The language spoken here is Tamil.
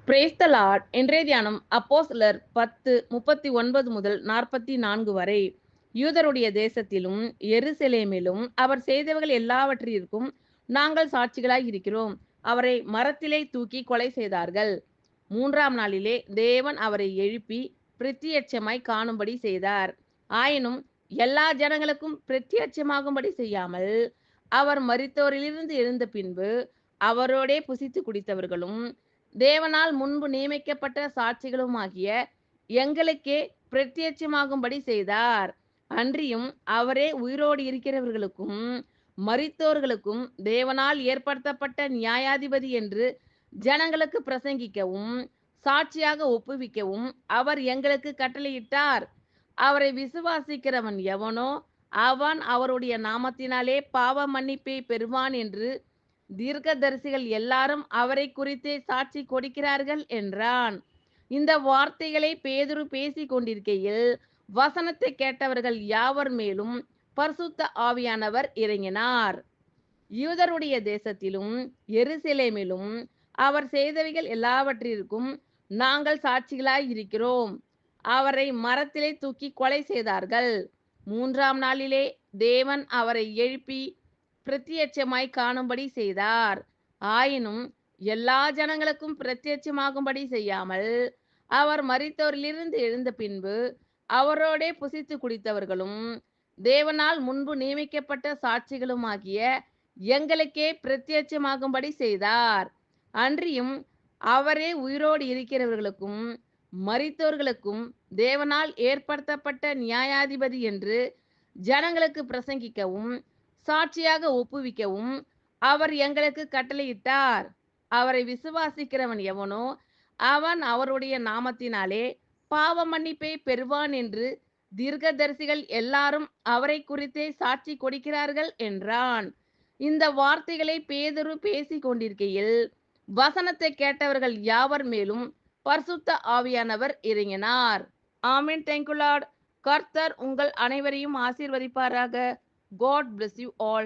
பிரேஸ் த லார்ட். இன்றைய தியானம் அப்போஸ்தலர் 10:39 முதல் 44 வரை. யூதருடைய தேசத்திலும் எருசலேமிலும் அவர் செய்தவைகள் எல்லாவற்றிற்கும் நாங்கள் சாட்சிகளாய் இருக்கிறோம். அவரை மரத்திலே தூக்கி கொலை செய்தார்கள். 3ஆம் நாளிலே தேவன் அவரை எழுப்பி பிரத்தியட்சமாய் காணும்படி செய்தார். ஆயினும் எல்லா ஜனங்களுக்கும் பிரத்தியட்சமாகும்படி செய்யாமல், அவர் மரித்தோரிலிருந்து எழுந்த பின்பு அவரோடே புசித்து குடித்தவர்களும் தேவனால் முன்பு நியமிக்கப்பட்ட சாட்சிகளுமாகிய எங்களுக்கே பிரத்யட்சமாகும்படி செய்தார். அன்றியும் அவரே உயிரோடு இருக்கிறவர்களுக்கும் மரித்தோர்களுக்கும் தேவனால் ஏற்படுத்தப்பட்ட நியாயாதிபதி என்று ஜனங்களுக்கு பிரசங்கிக்கவும் சாட்சியாக ஒப்புவிக்கவும் அவர் எங்களுக்கு கட்டளையிட்டார். அவரை விசுவாசிக்கிறவன் எவனோ அவன் அவருடைய நாமத்தினாலே பாவ மன்னிப்பை பெறுவான் என்று தீர்க்கதரிசிகள் எல்லாரும் அவரை குறித்தே சாட்சி கொடுக்கிறார்கள் என்றான். இந்த வார்த்தைகளை பேதுரு பேசிக் கொண்டிருக்கையில் வசனத்தை கேட்டவர்கள் யாவர் மேலும் பரிசுத்த ஆவியானவர் இறங்கினார். யூதருடைய தேசத்திலும் எருசலேமிலும் அவர் செய்தவைகள் எல்லாவற்றிற்கும் நாங்கள் சாட்சிகளாய் இருக்கிறோம். அவரை மரத்திலே தூக்கி கொலை செய்தார்கள். 3ஆம் நாளிலே தேவன் அவரை எழுப்பி பிரத்யட்சமாய் காணும்படி செய்தார். ஆயினும் எல்லா ஜனங்களுக்கும் பிரத்யட்சமாகும்படி செய்யாமல், அவர் மரித்தோரிலிருந்து எழுந்த பின்பு அவரோடே புசித்து குடித்தவர்களும் தேவனால் முன்பு நியமிக்கப்பட்ட சாட்சிகளுமாகிய எங்களுக்கே பிரத்யட்சமாகும்படி செய்தார். அன்றியும் அவரே உயிரோடு இருக்கிறவர்களுக்கும் மரித்தோர்களுக்கும் தேவனால் ஏற்படுத்தப்பட்ட நியாயாதிபதி என்று ஜனங்களுக்கு பிரசங்கிக்கவும் சாட்சியாக ஒப்புவிக்கவும் அவர் எங்களுக்கு கட்டளையிட்டார். அவரை விசுவாசிக்கிறவன் எவனோ அவன் அவருடைய நாமத்தினாலே பாவ மன்னிப்பை பெறுவான் என்று தீர்க்கதரிசிகள் எல்லாரும் அவரை குறித்தே சாட்சி கொடுக்கிறார்கள் என்றான். இந்த வார்த்தைகளை பேதுரு பேசிக் கொண்டிருக்கையில் வசனத்தை கேட்டவர்கள் யாவர் மேலும் பரிசுத்த ஆவியானவர் இறங்கினார். ஆமென். Thank you Lord. கர்த்தர் உங்கள் அனைவரையும் ஆசீர்வதிப்பாராக. God bless you all.